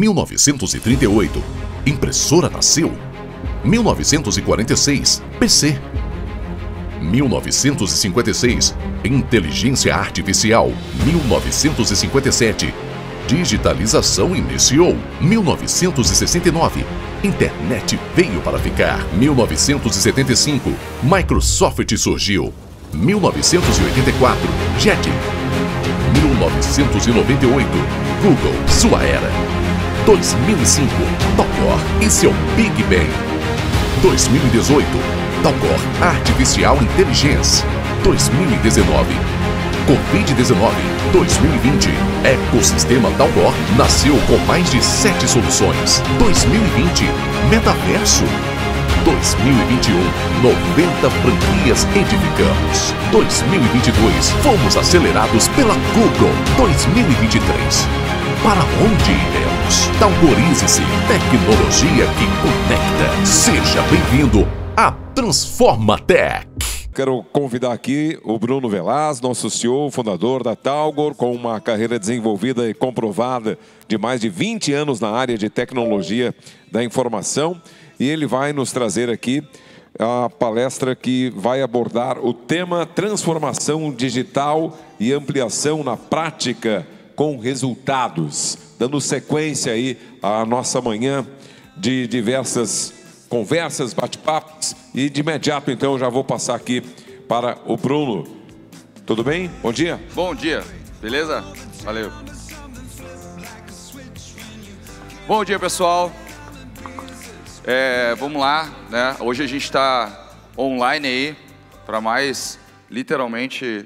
1938, impressora nasceu. 1946, PC. 1956, inteligência artificial. 1957, digitalização iniciou. 1969, internet veio para ficar. 1975, Microsoft surgiu. 1984, JET. 1998, Google, sua era. 2005, Talcor e seu Big Bang. 2018, Talcor Artificial Intelligence. 2019, Covid-19. 2020, Ecossistema Talcor nasceu com mais de 7 soluções. 2020, Metaverso. 2021, 90 franquias edificamos. 2022, fomos acelerados pela Google. 2023, para onde iremos? Talcorize-se, tecnologia que conecta. Seja bem-vindo a Transforma Tech. Quero convidar aqui o Bruno Velaz, nosso CEO, fundador da Talgor, com uma carreira desenvolvida e comprovada de mais de 20 anos na área de tecnologia da informação. E ele vai nos trazer aqui a palestra que vai abordar o tema transformação digital e ampliação na prática com resultados, dando sequência aí à nossa manhã de diversas conversas, bate-papos, e de imediato então eu já vou passar aqui para o Bruno. Tudo bem? Bom dia. Bom dia, beleza? Valeu. Bom dia, pessoal. Vamos lá, né? Hoje a gente está online aí para mais, literalmente,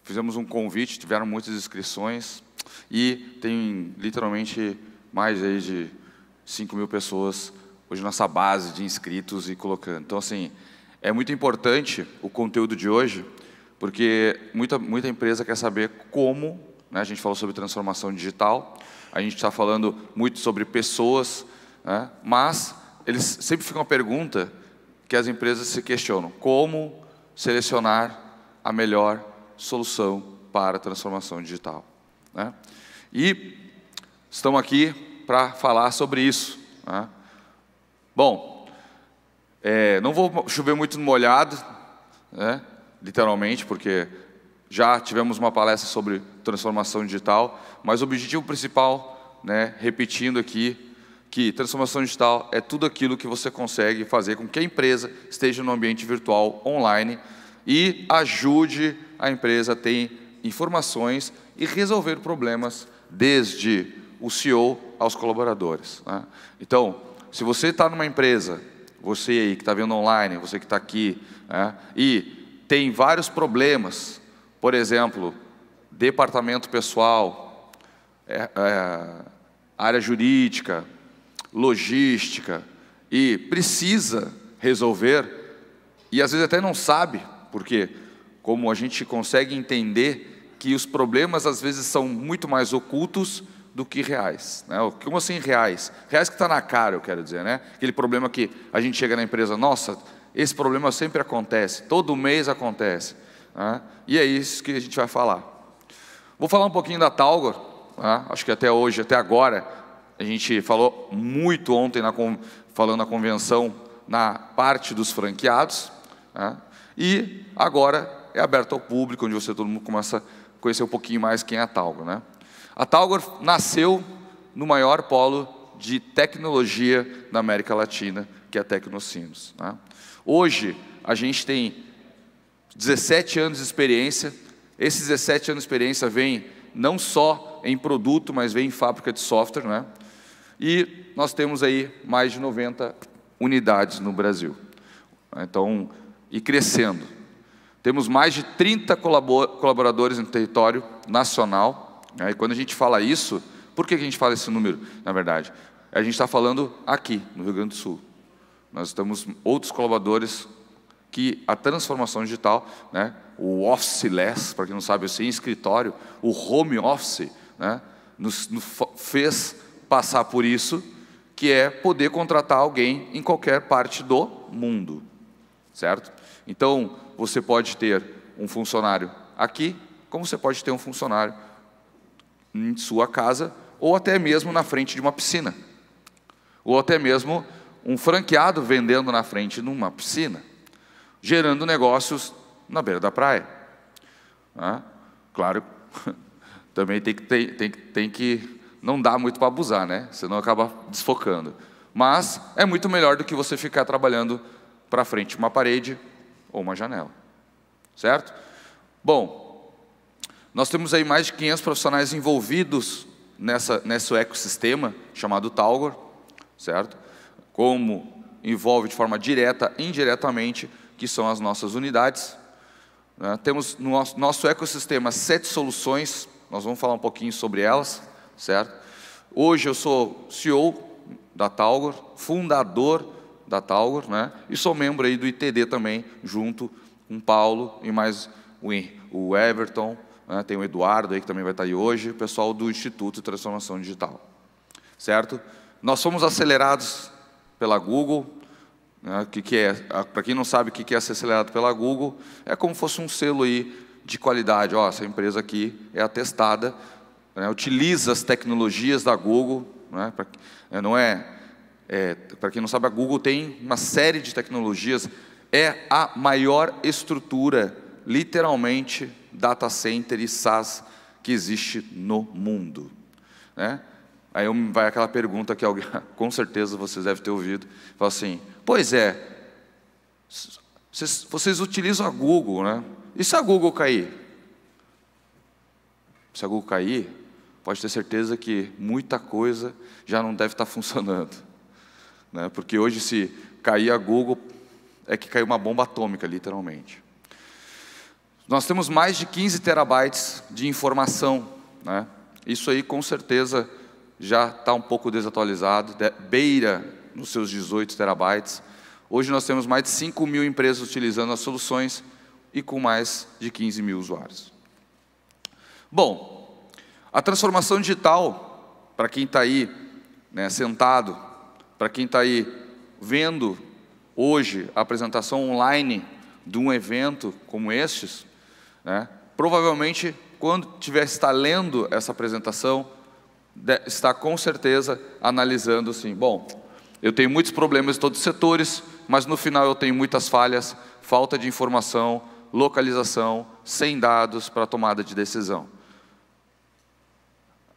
fizemos um convite, tiveram muitas inscrições e tem literalmente mais aí de 5.000 pessoas hoje nossa base de inscritos e colocando. Então, assim, é muito importante o conteúdo de hoje, porque muita empresa quer saber como, né? A gente falou sobre transformação digital, a gente está falando muito sobre pessoas, né? Mas eles sempre ficam a pergunta que as empresas se questionam: como selecionar a melhor solução para a transformação digital, né? E estamos aqui para falar sobre isso, né? Bom, não vou chover muito no molhado, né? Literalmente, porque já tivemos uma palestra sobre transformação digital, mas o objetivo principal, né, repetindo aqui, que transformação digital é tudo aquilo que você consegue fazer com que a empresa esteja no ambiente virtual online e ajude a empresa a ter informações e resolver problemas desde o CEO aos colaboradores, né? Então, se você está numa empresa, você aí que está vendo online, você que está aqui, né, e tem vários problemas, por exemplo, departamento pessoal, área jurídica, logística, e precisa resolver, e às vezes até não sabe, porque como a gente consegue entender que os problemas às vezes são muito mais ocultos do que reais, né? Como assim reais? Reais que está na cara, eu quero dizer, né? Aquele problema que a gente chega na empresa, nossa, esse problema sempre acontece, todo mês acontece, né? E é isso que a gente vai falar. Vou falar um pouquinho da Talgor, né? Acho que até hoje, até agora, a gente falou muito ontem, falando na convenção, na parte dos franqueados, né? E agora é aberto ao público, onde todo mundo começa a conhecer um pouquinho mais quem é a Talgor, né? A Talgor nasceu no maior polo de tecnologia da América Latina, que é a Tecnocinos, né? Hoje, a gente tem 17 anos de experiência. Esses 17 anos de experiência vêm não só em produto, mas vem em fábrica de software, né? E nós temos aí mais de 90 unidades no Brasil. Então, e crescendo. Temos mais de 30 colaboradores no território nacional. E quando a gente fala isso, por que a gente fala esse número, na verdade? A gente está falando aqui, no Rio Grande do Sul. Nós temos outros colaboradores que a transformação digital, né, o officeless, para quem não sabe, assim, escritório, o home office, né, nos fez passar por isso, que é poder contratar alguém em qualquer parte do mundo, certo? Então, você pode ter um funcionário aqui, como você pode ter um funcionário em sua casa ou até mesmo na frente de uma piscina, ou até mesmo um franqueado vendendo na frente de uma piscina, gerando negócios na beira da praia. Claro, também tem que não dá muito para abusar, né? Senão acaba desfocando. Mas é muito melhor do que você ficar trabalhando para frente de uma parede ou uma janela. Certo? Bom, nós temos aí mais de 500 profissionais envolvidos nesse ecossistema chamado Talgor, certo? Como envolve de forma direta e indiretamente, que são as nossas unidades. Temos no nosso ecossistema 7 soluções, nós vamos falar um pouquinho sobre elas, certo? Hoje eu sou CEO da Talgor, fundador da Talgor, né? E sou membro aí do ITD também, junto com o Paulo e mais o Everton, né? Tem o Eduardo aí que também vai estar aí hoje, o pessoal do Instituto de Transformação Digital, certo? Nós fomos acelerados pela Google. Para quem não sabe o que é ser acelerado pela Google, é como se fosse um selo aí de qualidade. Ó, essa empresa aqui é atestada, né, utiliza as tecnologias da Google, né, para quem não sabe, a Google tem uma série de tecnologias, é a maior estrutura, literalmente, data center e SaaS que existe no mundo, né? Aí vai aquela pergunta que alguém, com certeza vocês devem ter ouvido, fala assim, pois é, vocês utilizam a Google, né? E se a Google cair? Se a Google cair, pode ter certeza que muita coisa já não deve estar funcionando, né? Porque hoje, se cair a Google, é que caiu uma bomba atômica, literalmente. Nós temos mais de 15 terabytes de informação, né? Isso aí, com certeza, já está um pouco desatualizado, beira nos seus 18 terabytes. Hoje nós temos mais de 5 mil empresas utilizando as soluções e com mais de 15 mil usuários. Bom, a transformação digital, para quem está aí, né, sentado, para quem está aí vendo hoje a apresentação online de um evento como estes, né, provavelmente, quando estar lendo essa apresentação, está com certeza analisando assim, bom, eu tenho muitos problemas em todos os setores, mas no final eu tenho muitas falhas, falta de informação, localização, sem dados para tomada de decisão.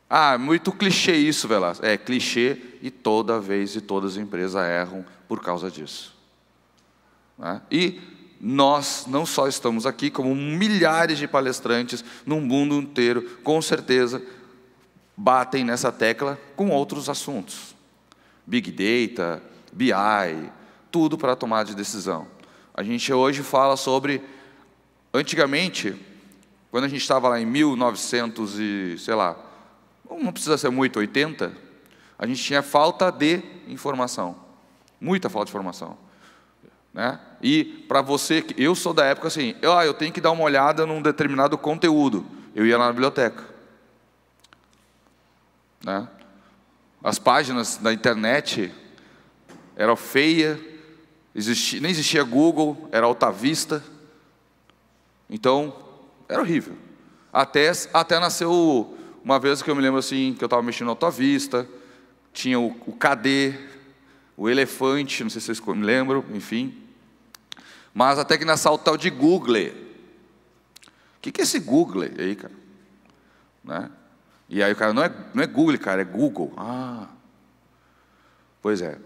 Ah, muito clichê isso, Velasco. É clichê e toda vez e todas as empresas erram por causa disso, né? E nós não só estamos aqui, como milhares de palestrantes no mundo inteiro, com certeza, batem nessa tecla com outros assuntos. Big Data, BI, tudo para tomar de decisão. A gente hoje fala sobre, antigamente, quando a gente estava lá em 1900 e, sei lá, não precisa ser muito, 80, a gente tinha falta de informação, muita falta de informação, né? E para você, eu sou da época assim, eu tenho que dar uma olhada num determinado conteúdo, eu ia lá na biblioteca, né? As páginas da internet eram feias, nem existia Google, era Alta Vista, então era horrível. Até nasceu uma vez que eu me lembro assim, que eu estava mexendo no Alta Vista, tinha o KD, o Elefante, não sei se vocês me lembram, enfim. Mas até que nasceu o tal de Google. O que é esse Google aí, cara? Né? E aí o cara, não é Google, cara, é Google. Ah, pois é.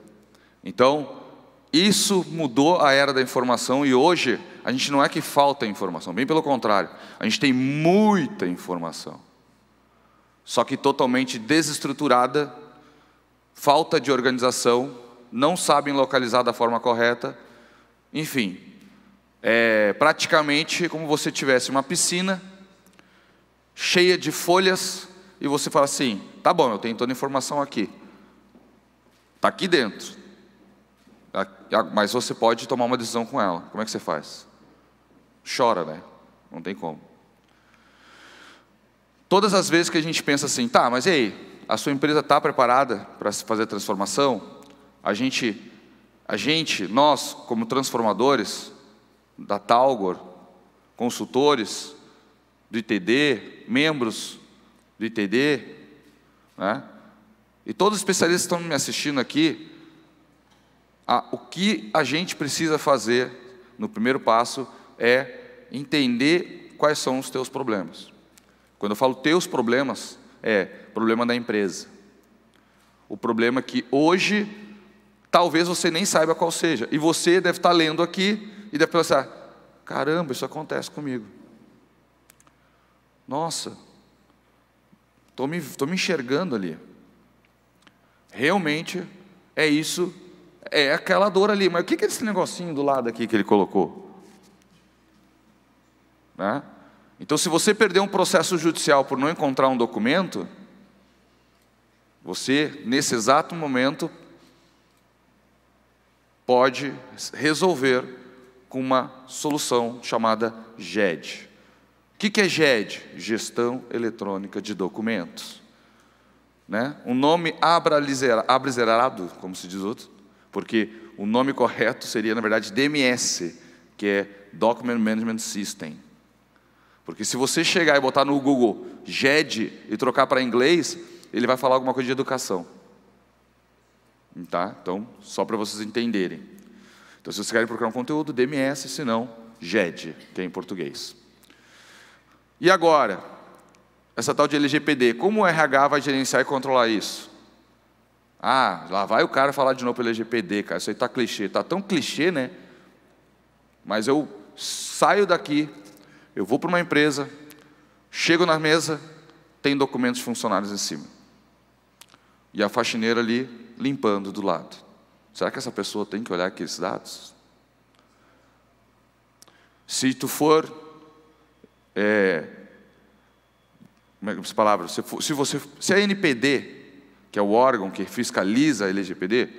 Então, isso mudou a era da informação e hoje a gente não é que falta informação, bem pelo contrário, a gente tem muita informação. Só que totalmente desestruturada, falta de organização, não sabem localizar da forma correta, enfim, é praticamente como se você tivesse uma piscina cheia de folhas e você fala assim, tá bom, eu tenho toda a informação aqui, está aqui dentro, mas você pode tomar uma decisão com ela. Como é que você faz? Chora, né? Não tem como. Todas as vezes que a gente pensa assim, tá, mas e aí, a sua empresa está preparada para fazer a transformação? Nós, como transformadores da Talgor, consultores do ITD, membros do ITD, né? E todos os especialistas que estão me assistindo aqui, o que a gente precisa fazer no primeiro passo é entender quais são os teus problemas. Quando eu falo teus problemas, é problema da empresa. O problema que hoje, talvez você nem saiba qual seja. E você deve estar lendo aqui e deve pensar, caramba, isso acontece comigo. Nossa, estou me enxergando ali. Realmente é isso, é aquela dor ali. Mas o que é esse negocinho do lado aqui que ele colocou? Né? Então, se você perder um processo judicial por não encontrar um documento, você, nesse exato momento, pode resolver com uma solução chamada GED. O que é GED? Gestão Eletrônica de Documentos. Né? Um nome abrasileirado, como se diz outro, porque o nome correto seria, na verdade, DMS, que é Document Management System. Porque se você chegar e botar no Google GED e trocar para inglês, ele vai falar alguma coisa de educação. Tá? Então, só para vocês entenderem. Então, se vocês querem procurar um conteúdo, DMS, se não, GED, que é em português. E agora, essa tal de LGPD, como o RH vai gerenciar e controlar isso? Ah, lá vai o cara falar de novo pelo LGPD, cara, isso aí está clichê, está tão clichê, né? Mas eu saio daqui, eu vou para uma empresa, chego na mesa, tem documentos de funcionários em cima. E a faxineira ali, limpando do lado. Será que essa pessoa tem que olhar aqueles dados? Se tu for... se a NPD, que é o órgão que fiscaliza a LGPD,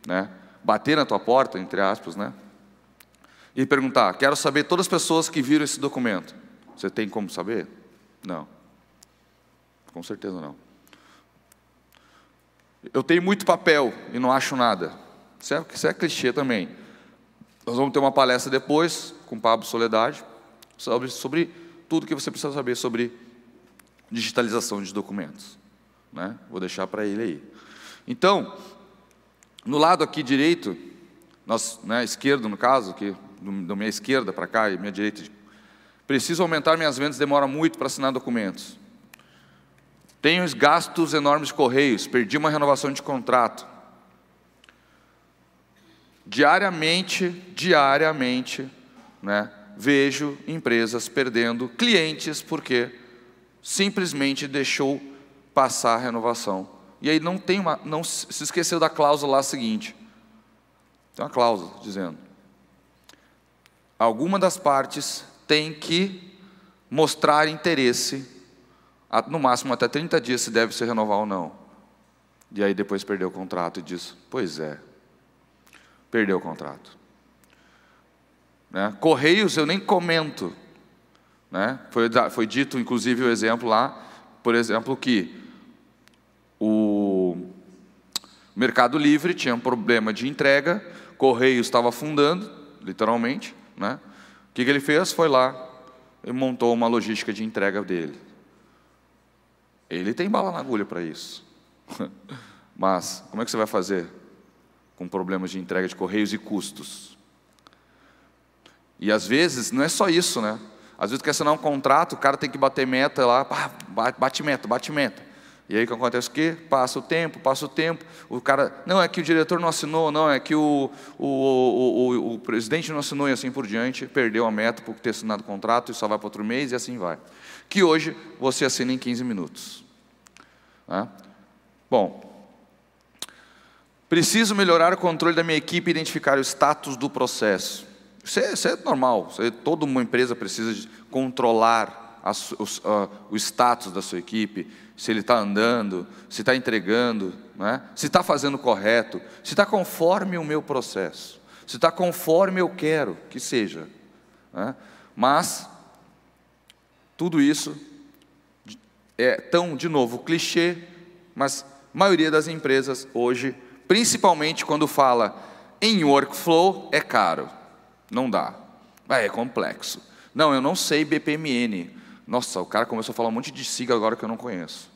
né, bater na tua porta, entre aspas, né, e perguntar, quero saber todas as pessoas que viram esse documento. Você tem como saber? Não. Com certeza não. Eu tenho muito papel e não acho nada. Isso é clichê também. Nós vamos ter uma palestra depois, com o Pablo Soledade, sobre tudo que você precisa saber sobre digitalização de documentos. Né? Vou deixar para ele aí. Então, no lado aqui direito, esquerdo no caso, que da minha esquerda para cá e minha direita, preciso aumentar minhas vendas, demora muito para assinar documentos. Tenho gastos enormes de correios, perdi uma renovação de contrato. Diariamente, né, vejo empresas perdendo clientes porque simplesmente deixou passar a renovação. E aí não se esqueceu da cláusula lá seguinte. Tem uma cláusula dizendo: alguma das partes tem que mostrar interesse, no máximo até 30 dias, se deve se renovar ou não. E aí depois perdeu o contrato e diz, pois é, perdeu o contrato. Né? Correios eu nem comento. Né? Foi dito, inclusive, o exemplo lá, por exemplo, que o Mercado Livre tinha um problema de entrega, Correios estava afundando, literalmente. Né? O que ele fez? Foi lá e montou uma logística de entrega dele. Ele tem bala na agulha para isso. Mas como é que você vai fazer com problemas de entrega de Correios e custos? E às vezes, não é só isso, né? Às vezes quer assinar um contrato, o cara tem que bater meta lá, bate meta. E aí o que acontece? O quê? Passa o tempo, o cara, não, é que o diretor não assinou, não, é que o presidente não assinou e assim por diante, perdeu a meta por ter assinado o contrato e só vai para outro mês e assim vai. Que hoje você assina em 15 minutos. Né? Bom, preciso melhorar o controle da minha equipe e identificar o status do processo. Isso é normal, toda uma empresa precisa controlar o status da sua equipe, se ele está andando, se está entregando, né? Se está fazendo correto, se está conforme o meu processo, se está conforme eu quero que seja. Né? Mas, tudo isso é tão, de novo, clichê, mas a maioria das empresas hoje, principalmente quando fala em workflow, é caro. Não dá. É complexo. Não, eu não sei BPMN. Nossa, o cara começou a falar um monte de sigla agora que eu não conheço.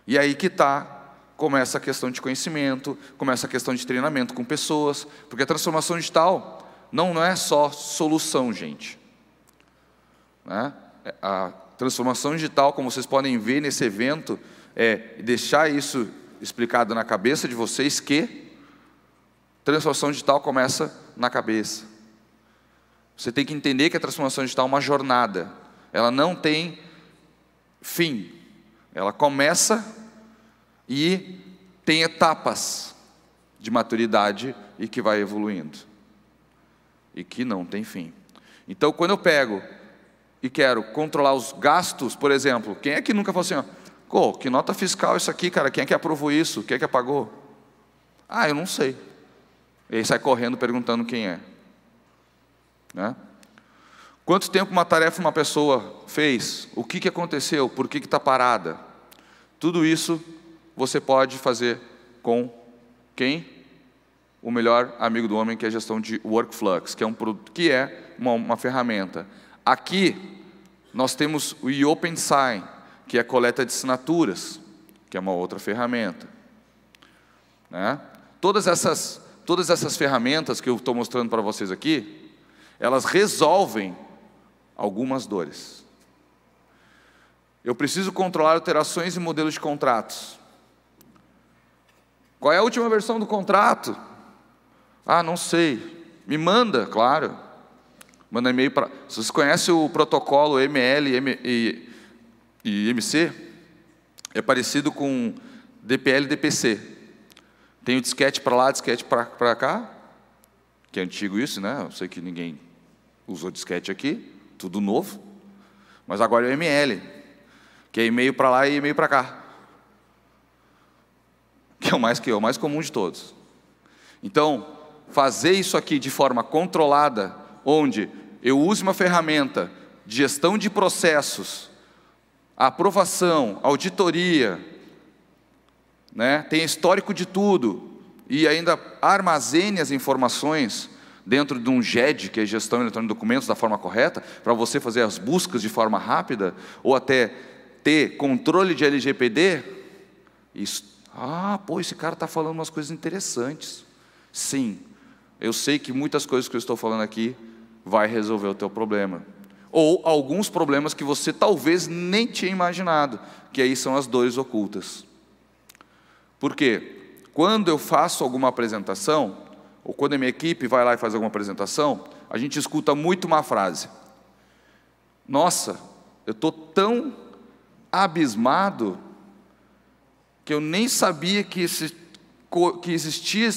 E aí que está começa a questão de conhecimento, começa a questão de treinamento com pessoas, porque a transformação digital não é só solução, gente. Né? A transformação digital, como vocês podem ver nesse evento, é deixar isso explicado na cabeça de vocês que transformação digital começa na cabeça. Você tem que entender que a transformação digital é uma jornada. Ela não tem fim. Ela começa e tem etapas de maturidade e que vai evoluindo. E que não tem fim. Então, quando eu pego e quero controlar os gastos, por exemplo, quem é que nunca falou assim, ó, que nota fiscal isso aqui, cara? Quem é que aprovou isso? Quem é que apagou? Ah, eu não sei. E aí sai correndo perguntando quem é. Né? Quanto tempo uma tarefa uma pessoa fez? O que aconteceu? Por que está parada? Tudo isso você pode fazer com quem? O melhor amigo do homem, que é a gestão de workflux, que é uma ferramenta. Aqui nós temos o eOpenSign, que é a coleta de assinaturas, que é uma outra ferramenta. Né? Todas essas ferramentas que eu estou mostrando para vocês aqui, elas resolvem algumas dores. Eu preciso controlar alterações e modelos de contratos. Qual é a última versão do contrato? Ah, não sei. Me manda, claro. Manda e-mail para... Se vocês conhecem o protocolo ML e MC, é parecido com DPL e DPC. Tem o disquete para lá, disquete para cá, que é antigo isso, né? Eu sei que ninguém usou disquete aqui, tudo novo. Mas agora é o ML, que é e-mail para lá e e-mail para cá. Que é o mais comum de todos. Então, fazer isso aqui de forma controlada, onde eu use uma ferramenta de gestão de processos, aprovação, auditoria, né? Tem histórico de tudo, e ainda armazene as informações dentro de um GED, que é Gestão Eletrônica de Documentos, da forma correta, para você fazer as buscas de forma rápida, ou até ter controle de LGPD. Isso. Pô, esse cara está falando umas coisas interessantes. Sim, eu sei que muitas coisas que eu estou falando aqui vai resolver o teu problema. Ou alguns problemas que você talvez nem tinha imaginado, que aí são as dores ocultas. Por quê? Quando eu faço alguma apresentação, ou quando a minha equipe vai lá e faz alguma apresentação, a gente escuta muito uma frase. Nossa, eu estou tão abismado que eu nem sabia que existiam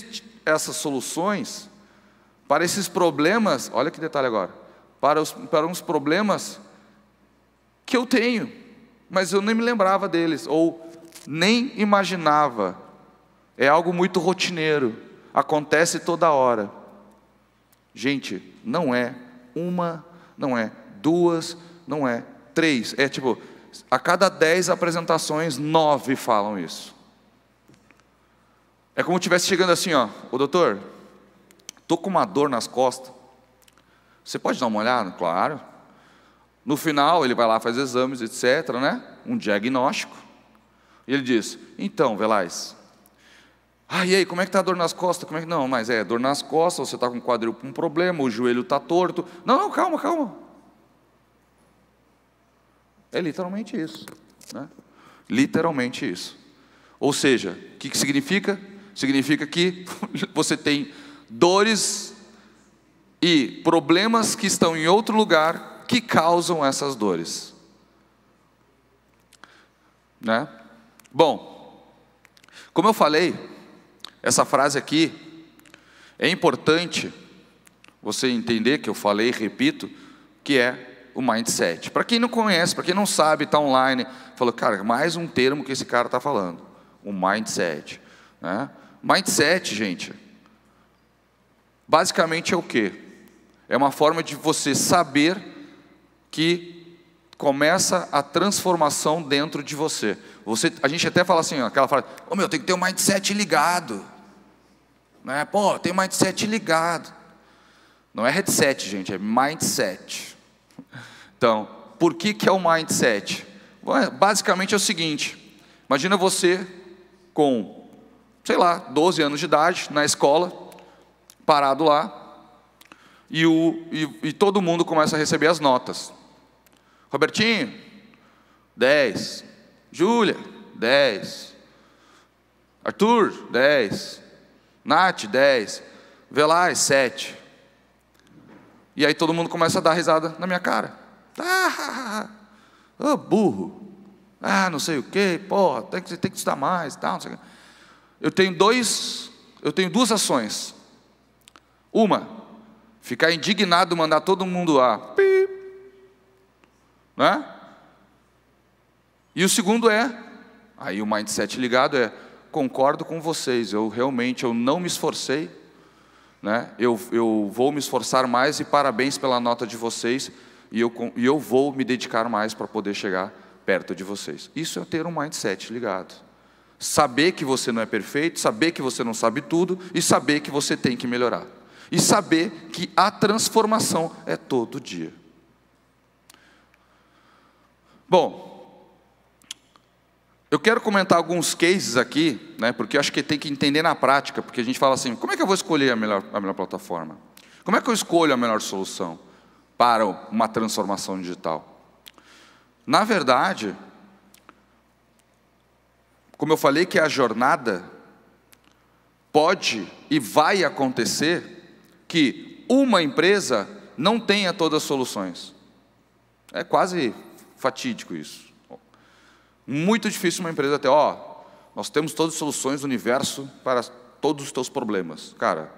essas soluções para esses problemas. Olha que detalhe agora. Para uns problemas que eu tenho, mas eu nem me lembrava deles, ou nem imaginava. É algo muito rotineiro, acontece toda hora. Gente, não é uma, não é duas, não é três. É tipo, a cada 10 apresentações, 9 falam isso. É como se estivesse chegando assim, ó, ô doutor, estou com uma dor nas costas. Você pode dar uma olhada? Claro. No final, ele vai lá, faz exames, etc., né? Um diagnóstico. E ele diz, então, Velaz, e aí, como é que está a dor nas costas? Não, mas é dor nas costas, você está com o quadril com um problema, o joelho está torto. Não, calma. É literalmente isso. Né? Literalmente isso. Ou seja, o que significa? Significa que você tem dores e problemas que estão em outro lugar que causam essas dores. Né? Bom, como eu falei, essa frase aqui, é importante você entender que eu falei, repito, que é o mindset. Para quem não conhece, para quem não sabe, está online, falou, cara, mais um termo que esse cara está falando, o mindset. Né? Mindset, gente, basicamente é o quê? É uma forma de você saber que começa a transformação dentro de você. A gente até fala assim, aquela frase, tem que ter um mindset ligado. Né? Pô, tem um mindset ligado. Não é headset, gente, é mindset. Então, por que é o mindset? Basicamente é o seguinte, imagina você com sei lá, 12 anos de idade, na escola, parado lá, e todo mundo começa a receber as notas. Robertinho, 10. Júlia, 10. Arthur, 10. Nath, 10. Velaz, 7. E aí todo mundo começa a dar risada na minha cara. Burro. Não sei o quê, porra, tem que estudar mais, tal, não sei o quê. Eu tenho duas ações. Uma, ficar indignado, mandar todo mundo lá. Né? E o segundo aí o mindset ligado concordo com vocês, eu não me esforcei, né? Eu vou me esforçar mais e parabéns pela nota de vocês, e eu vou me dedicar mais para poder chegar perto de vocês. Isso é ter um mindset ligado. Saber que você não é perfeito, saber que você não sabe tudo, e saber que você tem que melhorar. E saber que a transformação é todo dia. Bom, eu quero comentar alguns cases aqui, né, porque eu acho que tem que entender na prática, porque a gente fala assim, como é que eu vou escolher a melhor plataforma? Como é que eu escolho a melhor solução para uma transformação digital? Na verdade, como eu falei que a jornada pode e vai acontecer que uma empresa não tenha todas as soluções. É quase fatídico isso. Muito difícil uma empresa ter, nós temos todas as soluções do universo para todos os teus problemas. Cara,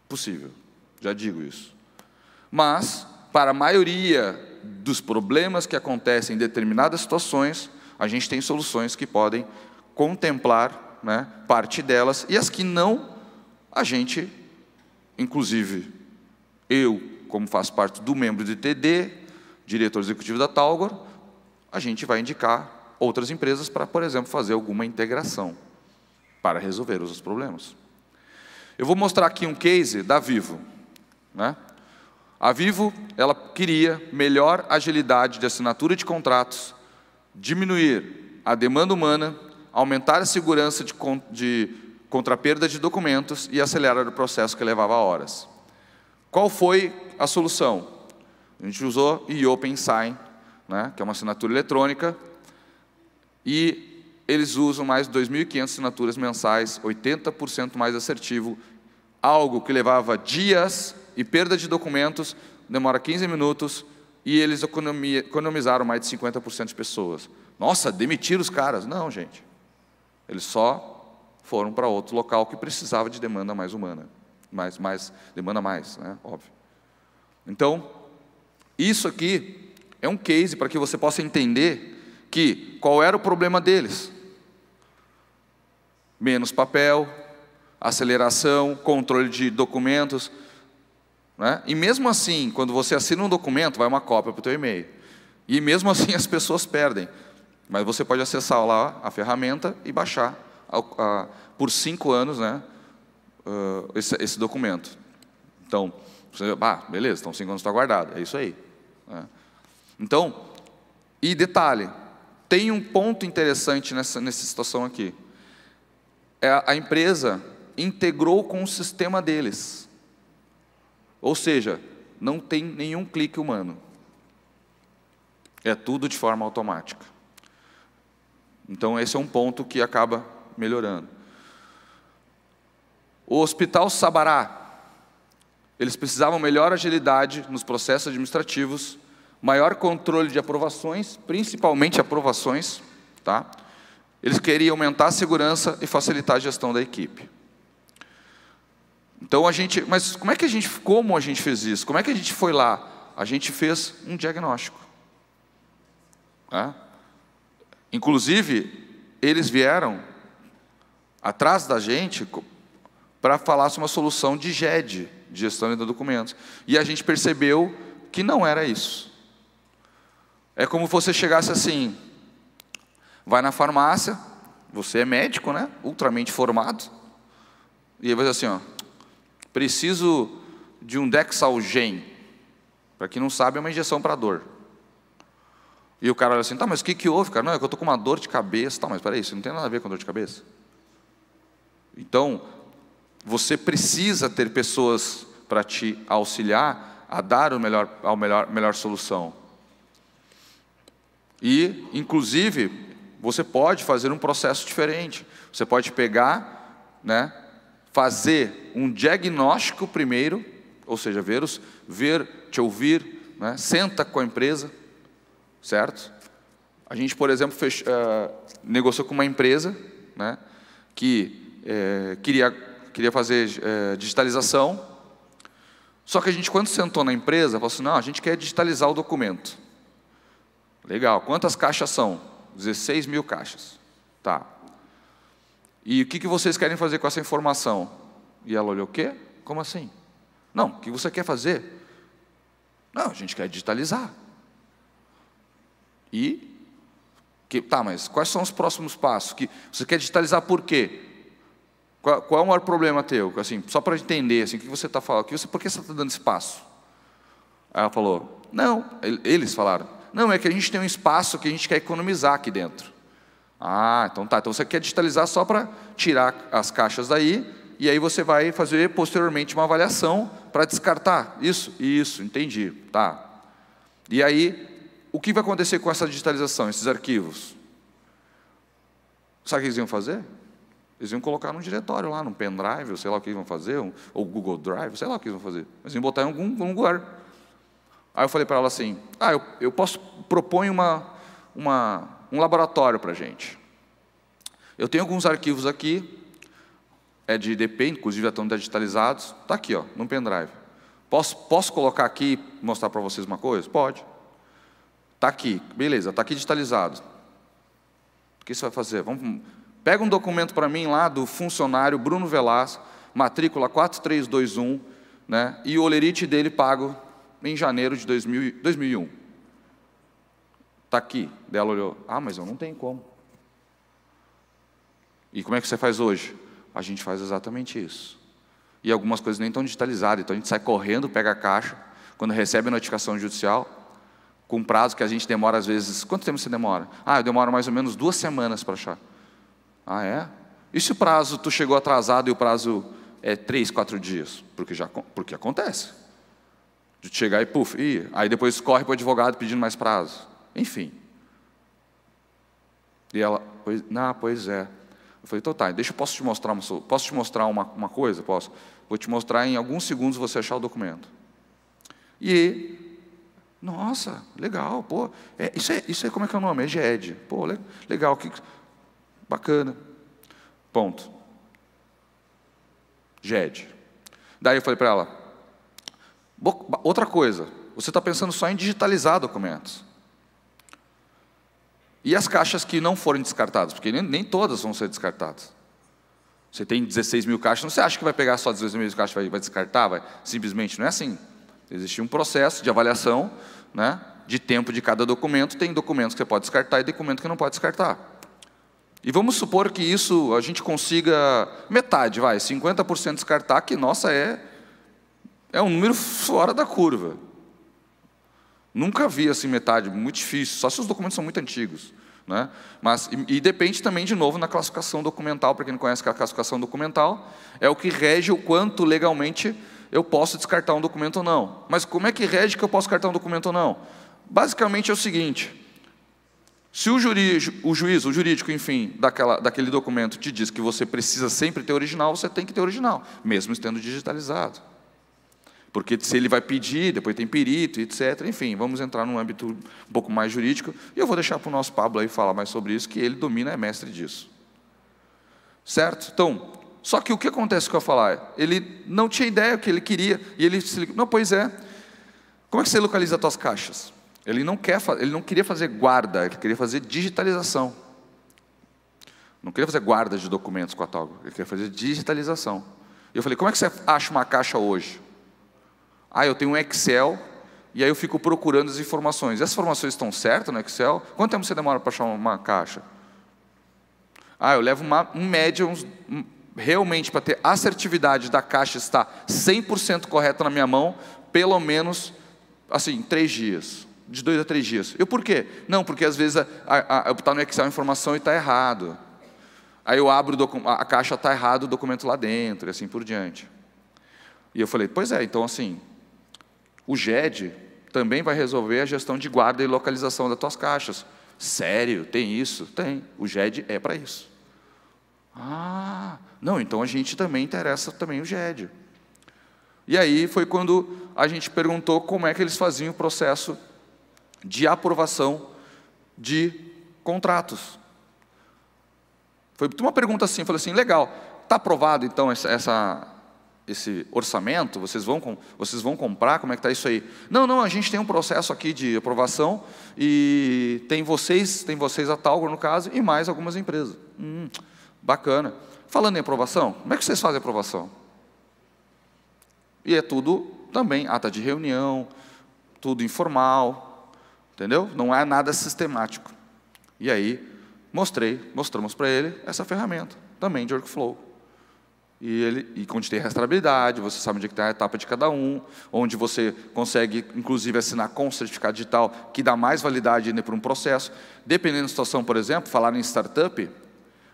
possível, já digo isso. Mas, para a maioria dos problemas que acontecem em determinadas situações, a gente tem soluções que podem contemplar, né, parte delas, e as que não, a gente, inclusive, eu, como faço parte do membro de TD, diretor executivo da Talgor, a gente vai indicar outras empresas para, por exemplo, fazer alguma integração para resolver os problemas. Eu vou mostrar aqui um case da Vivo, né? A Vivo, ela queria melhor agilidade de assinatura de contratos, diminuir a demanda humana, aumentar a segurança contra a perda de documentos e acelerar o processo que levava horas. Qual foi a solução? A gente usou eOpen Sign, né, que é uma assinatura eletrônica, e eles usam mais de 2.500 assinaturas mensais, 80% mais assertivo, algo que levava dias e perda de documentos, demora 15 minutos, e eles economizaram mais de 50% de pessoas. Nossa, demitiram os caras. Não, gente. Eles só foram para outro local que precisava de demanda mais humana. Demanda mais, né? Óbvio. Então, isso aqui é um case para que você possa entender que qual era o problema deles. Menos papel, aceleração, controle de documentos, né? E mesmo assim, quando você assina um documento, vai uma cópia para o teu e-mail. E mesmo assim as pessoas perdem. Mas você pode acessar lá a ferramenta e baixar por 5 anos, né, esse documento. Então, você, beleza, então 5 anos está guardado, é isso aí. Né? Então, e detalhe, tem um ponto interessante nessa situação aqui. A empresa integrou com o sistema deles. Ou seja, não tem nenhum clique humano. É tudo de forma automática. Então, esse é um ponto que acaba melhorando. O Hospital Sabará, eles precisavam melhor agilidade nos processos administrativos, maior controle de aprovações, principalmente aprovações, tá? Eles queriam aumentar a segurança e facilitar a gestão da equipe. Então mas como a gente fez isso? Como é que a gente foi lá? A gente fez um diagnóstico. Tá? Inclusive, eles vieram atrás da gente para falar sobre uma solução de GED, de gestão de documentos. E a gente percebeu que não era isso. É como você chegasse assim, vai na farmácia, você é médico, né? Ultramente formado, e aí vai dizer assim, preciso de um Dexalgen. Para quem não sabe, é uma injeção para dor. E o cara olha assim, mas o que houve, cara? Não, é que eu estou com uma dor de cabeça. Tá, mas peraí, isso não tem nada a ver com dor de cabeça. Então, você precisa ter pessoas para te auxiliar a dar a melhor solução. E, inclusive, você pode fazer um processo diferente. Você pode pegar, né, fazer um diagnóstico primeiro, ou seja, te ouvir, né, senta com a empresa, certo? A gente, por exemplo, negociou com uma empresa, né, que queria fazer digitalização, só que a gente, quando sentou na empresa, falou assim, não, a gente quer digitalizar o documento. Legal, quantas caixas são? 16 mil caixas. Tá. E o que vocês querem fazer com essa informação? E ela olhou, o quê? Como assim? Não, o que você quer fazer? Não, a gente quer digitalizar. Tá, mas quais são os próximos passos? Você quer digitalizar por quê? Qual é o maior problema teu? Assim, só para entender, assim, o que você está falando, por que você está dando espaço? Aí ela falou, não, eles falaram, não, é que a gente tem um espaço que a gente quer economizar aqui dentro. Ah, então tá, então você quer digitalizar só para tirar as caixas daí, e aí você vai fazer posteriormente uma avaliação para descartar. Isso, entendi, tá. E aí, o que vai acontecer com essa digitalização, esses arquivos? Sabe o que eles iam fazer? Eles iam colocar num diretório lá, num pendrive, ou sei lá o que eles vão fazer, ou Google Drive, sei lá o que eles vão fazer. Eles iam botar em algum lugar. Aí eu falei para ela assim, eu proponho um laboratório para a gente. Eu tenho alguns arquivos aqui, é de IDP, inclusive já estão digitalizados, está aqui, ó, num pendrive. Posso colocar aqui e mostrar para vocês uma coisa? Pode. Está aqui, beleza, está aqui digitalizado. O que você vai fazer? Pega um documento para mim lá do funcionário Bruno Velaz, matrícula 4321, né, e o olerite dele pago em janeiro de 2001. Está aqui. Daí ela olhou, mas eu não tenho como. E como é que você faz hoje? A gente faz exatamente isso. E algumas coisas nem estão digitalizadas, então a gente sai correndo, pega a caixa, quando recebe a notificação judicial, com prazo que a gente demora às vezes... Quanto tempo você demora? Eu demoro mais ou menos 2 semanas para achar. Ah, é? E se o prazo, tu chegou atrasado e o prazo é 3, 4 dias? Porque acontece. De chegar e aí depois corre para o advogado pedindo mais prazo. Enfim. E ela, pois é. Eu falei, então tá, posso te mostrar uma coisa? Posso? Vou te mostrar em alguns segundos você achar o documento. E, nossa, legal, pô, isso é como é que é o nome? É GED. Pô, legal, bacana. Ponto. GED. Daí eu falei para ela, outra coisa, você está pensando só em digitalizar documentos. E as caixas que não forem descartadas? Porque nem todas vão ser descartadas. Você tem 16 mil caixas, não você acha que vai pegar só 16 mil caixas e vai descartar? Simplesmente não é assim. Existe um processo de avaliação, né, de tempo de cada documento. Tem documentos que você pode descartar e documentos que não pode descartar. E vamos supor que isso a gente consiga metade, 50% descartar, que, nossa, é um número fora da curva. Nunca vi assim metade, muito difícil, só se os documentos são muito antigos, né? Mas, e depende também, de novo, na classificação documental. Para quem não conhece a classificação documental, é o que rege o quanto legalmente eu posso descartar um documento ou não. Mas como é que rege que eu posso descartar um documento ou não? Basicamente é o seguinte, se o jurídico, enfim, daquele documento te diz que você precisa sempre ter original, você tem que ter original, mesmo estando digitalizado. Porque se ele vai pedir, depois tem perito, etc. Enfim, vamos entrar num âmbito um pouco mais jurídico. E eu vou deixar para o nosso Pablo aí falar mais sobre isso, que ele domina, é mestre disso. Certo? Então, só que o que acontece com eu falar? Ele não tinha ideia do que ele queria, e ele se ligou, não, pois é, como é que você localiza as tuas caixas? Ele não queria fazer guarda, ele queria fazer digitalização. Não queria fazer guarda de documentos com a Talgo, ele queria fazer digitalização. E eu falei, como é que você acha uma caixa hoje? Eu tenho um Excel, e aí eu fico procurando as informações. Essas informações estão certas no Excel? Quanto tempo você demora para achar uma caixa? Eu levo média, realmente, para ter assertividade da caixa estar 100% correta na minha mão, pelo menos, assim, 3 dias. De 2 a 3 dias. E por quê? Não, porque às vezes está no Excel a informação e está errado. Aí eu abro a caixa, está errado o documento lá dentro, e assim por diante. E eu falei, pois é, então assim, o GED também vai resolver a gestão de guarda e localização das tuas caixas. Sério? Tem isso? Tem. O GED é para isso. Ah, não, então a gente também interessa também o GED. E aí foi quando a gente perguntou como é que eles faziam o processo de aprovação de contratos. Foi uma pergunta assim, eu falei assim, legal, está aprovado então esse orçamento, vocês vão comprar, como é que está isso aí? Não, a gente tem um processo aqui de aprovação e tem vocês a Talgo no caso, e mais algumas empresas. Bacana. Falando em aprovação, como é que vocês fazem a aprovação? E é tudo também, ata de reunião, tudo informal, entendeu? Não é nada sistemático. E aí, mostramos para ele essa ferramenta, também de workflow. E contém rastreabilidade, você sabe onde está a etapa de cada um, onde você consegue, inclusive, assinar com o certificado digital, que dá mais validade para um processo. Dependendo da situação, por exemplo, falar em startup,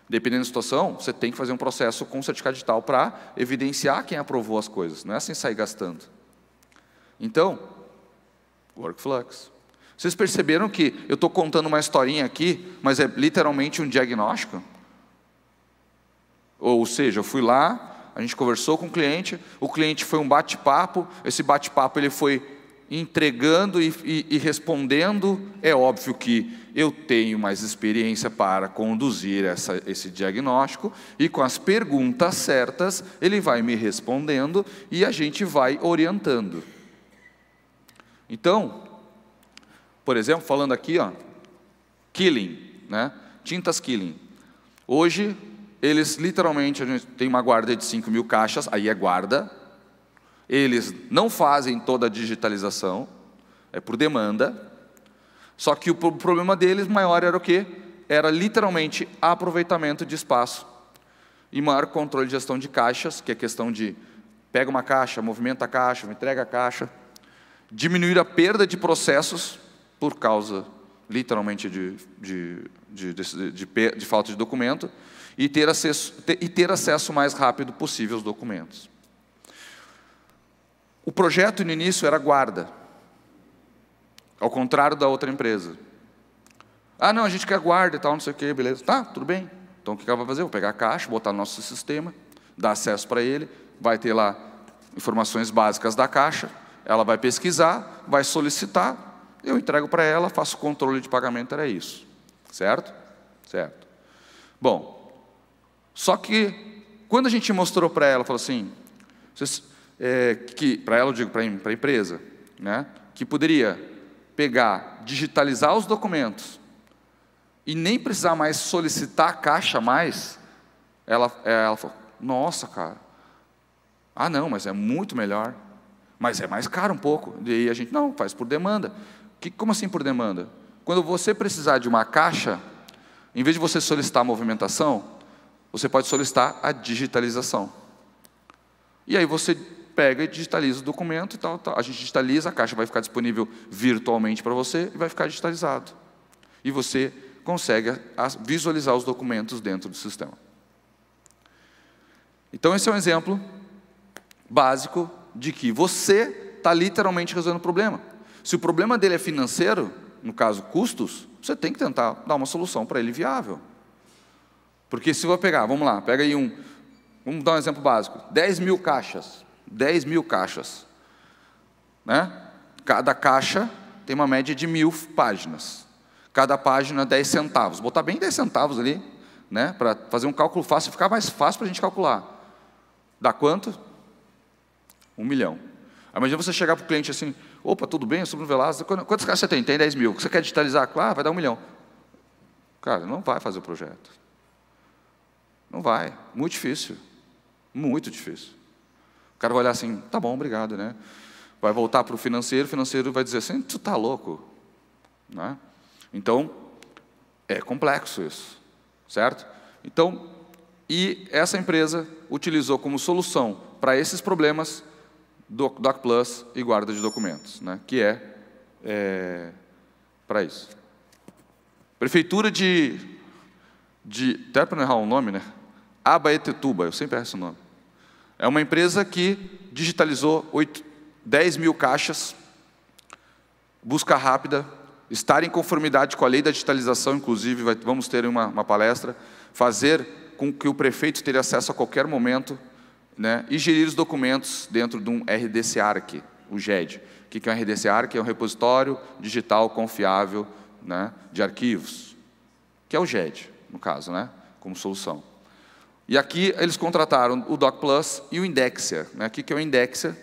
dependendo da situação, você tem que fazer um processo com certificado digital para evidenciar quem aprovou as coisas, não é assim sair gastando. Então, Workflux. Vocês perceberam que eu estou contando uma historinha aqui, mas é literalmente um diagnóstico? Ou seja, eu fui lá, a gente conversou com o cliente foi um bate-papo, esse bate-papo ele foi entregando e respondendo. É óbvio que eu tenho mais experiência para conduzir esse diagnóstico, e com as perguntas certas, ele vai me respondendo e a gente vai orientando. Então, por exemplo, falando aqui, Killing, né? Tintas Killing. Hoje, eles literalmente, a gente tem uma guarda de 5.000 caixas, aí é guarda. Eles não fazem toda a digitalização, é por demanda. Só que o problema deles maior era o quê? Era literalmente aproveitamento de espaço e maior controle de gestão de caixas, que é questão de pega uma caixa, movimenta a caixa, entrega a caixa, diminuir a perda de processos por causa, literalmente, de falta de documento, e ter acesso o mais rápido possível aos documentos. O projeto no início era guarda, ao contrário da outra empresa. Ah, não, a gente quer guarda e tal, não sei o quê, beleza. Tá, tudo bem. Então o que ela vai fazer? Vou pegar a caixa, botar no nosso sistema, dar acesso para ele, vai ter lá informações básicas da caixa, ela vai pesquisar, vai solicitar, eu entrego para ela, faço controle de pagamento, era isso. Certo? Certo. Bom, só que quando a gente mostrou para ela, falou assim, para ela, eu digo para a empresa, né, que poderia pegar, digitalizar os documentos e nem precisar mais solicitar a caixa mais, ela falou, nossa, cara, ah não, mas é muito melhor, mas é mais caro um pouco. E aí a gente, não, faz por demanda. Como assim por demanda? Quando você precisar de uma caixa, em vez de você solicitar a movimentação, você pode solicitar a digitalização. E aí você pega e digitaliza o documento e tal. A gente digitaliza, a caixa vai ficar disponível virtualmente para você e vai ficar digitalizado. E você consegue visualizar os documentos dentro do sistema. Então esse é um exemplo básico de que você está literalmente resolvendo o problema. Se o problema dele é financeiro, no caso custos, você tem que tentar dar uma solução para ele viável. Porque se eu pegar, vamos lá, pega aí vamos dar um exemplo básico, 10.000 caixas, 10.000 caixas, né? Cada caixa tem uma média de 1.000 páginas, cada página 10 centavos, botar bem 10 centavos ali, né? Para fazer um cálculo fácil, ficar mais fácil para a gente calcular. Dá quanto? 1 milhão. Imagina você chegar para o cliente assim, opa, tudo bem, eu sou Bruno Velasco, quantas caixas você tem? Tem 10.000, você quer digitalizar? Claro, vai dar 1 milhão. Cara, não vai fazer o projeto. Não vai, muito difícil, muito difícil. O cara vai olhar assim, tá bom, obrigado, né? Vai voltar para o financeiro vai dizer assim, tu tá louco, né? Então, é complexo isso, certo? Então, e essa empresa utilizou como solução para esses problemas DocPlus e guarda de documentos, né? Que é para isso. Prefeitura de até para não errar o nome, né? Abaetetuba, eu sempre erro esse nome. É uma empresa que digitalizou 10 mil caixas, busca rápida, estar em conformidade com a lei da digitalização, inclusive, vamos ter uma palestra, fazer com que o prefeito tenha acesso a qualquer momento, né, e gerir os documentos dentro de um RDC Arc, o GED. O que é um RDC Arc? É um repositório digital confiável, né, de arquivos, que é o GED, no caso, né, como solução. E aqui eles contrataram o DocPlus e o Indexia. Né? O que é o Indexia?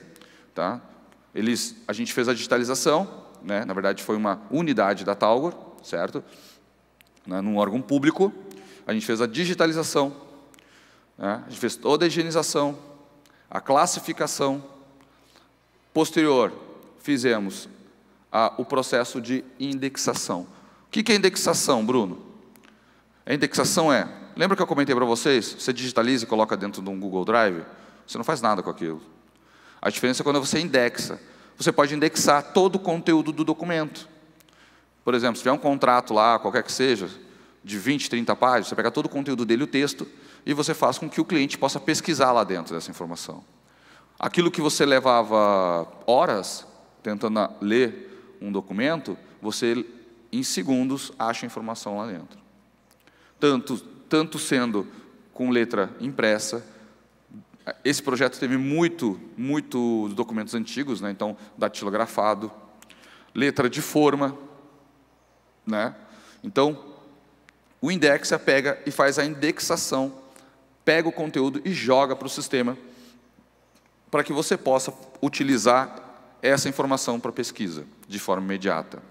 Tá? A gente fez a digitalização, né? Na verdade foi uma unidade da Talgor, certo? Né? Num órgão público, a gente fez a digitalização, né? A gente fez toda a higienização, a classificação. Posterior, fizemos o processo de indexação. O que é indexação, Bruno? A indexação lembra que eu comentei para vocês? Você digitaliza e coloca dentro de um Google Drive, você não faz nada com aquilo. A diferença é quando você indexa. Você pode indexar todo o conteúdo do documento. Por exemplo, se tiver um contrato lá, qualquer que seja, de 20, 30 páginas, você pega todo o conteúdo dele, o texto, e você faz com que o cliente possa pesquisar lá dentro dessa informação. Aquilo que você levava horas tentando ler um documento, você, em segundos, acha a informação lá dentro. Tanto sendo com letra impressa. Esse projeto teve muitos documentos antigos, né? Então, datilografado, letra de forma, né? Então, o Indexia pega e faz a indexação, pega o conteúdo e joga para o sistema, para que você possa utilizar essa informação para pesquisa, de forma imediata.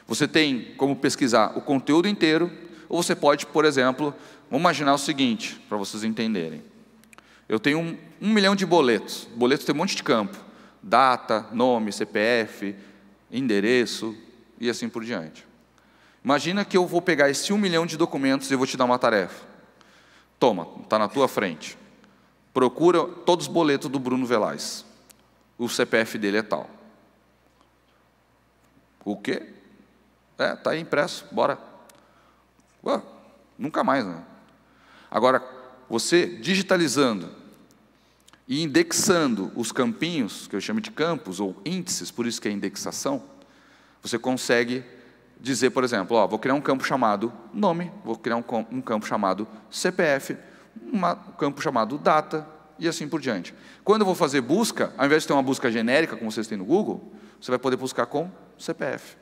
Você tem como pesquisar o conteúdo inteiro, ou você pode, por exemplo, vamos imaginar o seguinte, para vocês entenderem. Eu tenho 1 milhão de boletos. Boletos tem um monte de campo. Data, nome, CPF, endereço e assim por diante. Imagina que eu vou pegar esse 1 milhão de documentos e eu vou te dar uma tarefa. Toma, está na tua frente. Procura todos os boletos do Bruno Velaz. O CPF dele é tal. O quê? Está aí impresso, bora. Ué, nunca mais, né? Agora, você digitalizando e indexando os campinhos, que eu chamo de campos, ou índices, por isso que é indexação, você consegue dizer, por exemplo, vou criar um campo chamado nome, vou criar um campo chamado CPF, um campo chamado data, e assim por diante. Quando eu vou fazer busca, ao invés de ter uma busca genérica, como vocês têm no Google, você vai poder buscar com CPF.